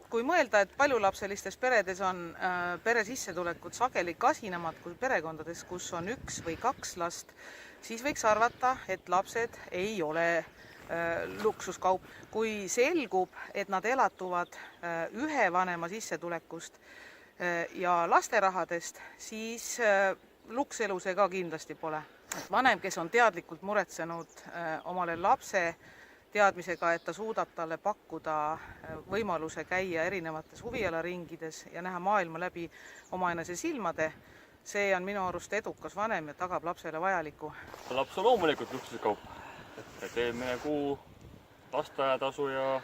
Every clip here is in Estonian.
Kui mõelda, et paljulapselistes peredes on pere sissetulekud sageli kasinamad kui perekondades, kus on 1 või 2 last, siis võiks arvata, et lapsed ei ole luksuskaup. Kui selgub, et nad elatuvad ühe vanema sissetulekust ja lasterahadest, siis lukselu see ka kindlasti pole. Vanem, kes on teadlikult muretsenud omale lapse teadmisega, et ta suudab talle pakkuda võimaluse käia erinevates huvialaringides ja näha maailma läbi omaenese silmade, see on minu arust edukas vanem ja tagab lapsele vajaliku. Laps on loomulikult luksuskaup. Et eelmine kuu lasteaiatasu ja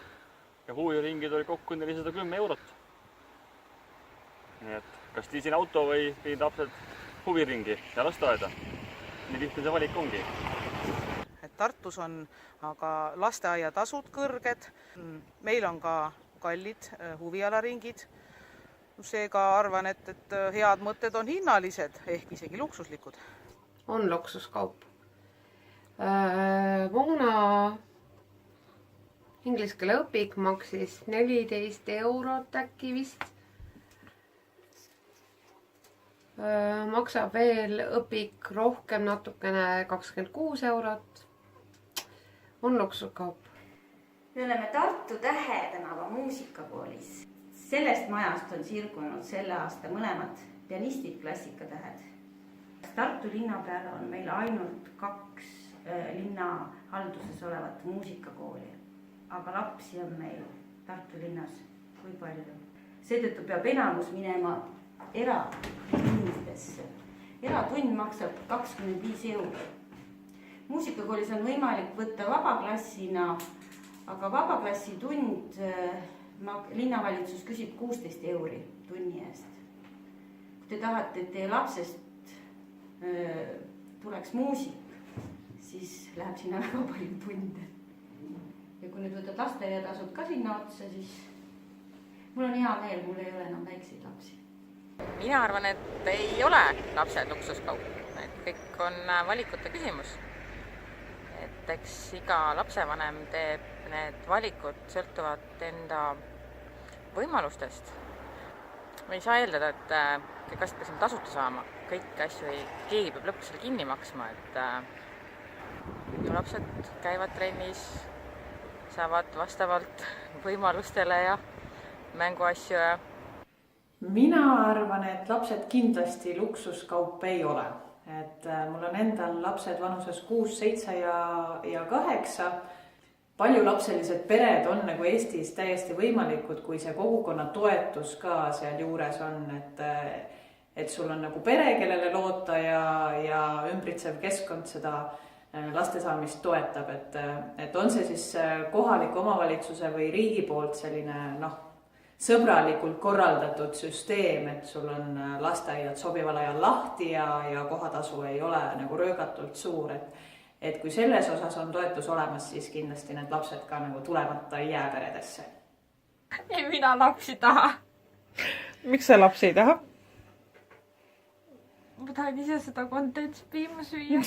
huviringid oli kokku 410 eurot. Nii et kas liisin auto või viin lapsed huviringi ja lasteaeda? Nii lihtne see valik ongi. Tartus on aga lasteaiatasud kõrged, meil on ka kallid huvialaringid. Seega arvan, et head mõtted on hinnalised, ehk isegi luksuslikud. On luksuskaup. Muna inglise keele õpik maksis 14 eurot äkki vist. Maksab veel õpik rohkem natukene 26 eurot. On luksuskaup. Me oleme Tartu Tähe tänava muusikakoolis. Sellest majast on sirgunud selle aasta mõlemad pianistid klassikatähed. Tartu linna peal on meil ainult 2 linna halduses olevat muusikakooli, aga lapsi on meil Tartu linnas kui palju. Seetõttu peab enamus minema eratundidesse. Eratund maksab 25 eurot. Muusikakoolis on võimalik võtta vabaklassina, aga vabaklassi tund linnavalitsus küsib 16 euri tunni eest. Kui te tahate, et teie lapsest tuleks muusik, siis läheb sinna väga palju tunde. Ja kui nüüd võtad lasteaiatasud ka sinna otsa, siis mul on hea meel, mul ei ole enam väikseid lapsi. Mina arvan, et ei ole lapsed luksuskaup. Et kõik on valikute küsimus. Et eks iga lapsevanem teeb need valikud sõltuvad enda võimalustest. Me ei saa eeldada, et kõik asjad peaks tasuta saama. Kõik asju keegi peab lõpuks selle kinni maksma. Et minu lapsed käivad trennis, saavad vastavalt võimalustele ja mänguasju ja mina arvan, et lapsed kindlasti luksuskaup ei ole. Et mul on endal lapsed vanuses 6, 7 ja 8. Paljulapselised pered on nagu Eestis täiesti võimalikud, kui see kogukonna toetus ka seal juures on. Et sul on nagu pere, kellele loota ja ümbritsev keskkond seda laste saamist toetab. Et on see siis kohaliku omavalitsuse või riigi poolt selline sõbralikult korraldatud süsteem, et sul on lasteaiad sobival ajal lahti ja kohatasu ei ole nagu röögatult suur. Et kui selles osas on toetus olemas, siis kindlasti need lapsed ka nagu tulemata ei jää peredesse. Ei, mina lapsi taha. Miks sa lapsi ei taha? Ma tahan ise seda kontentsi piima süüa.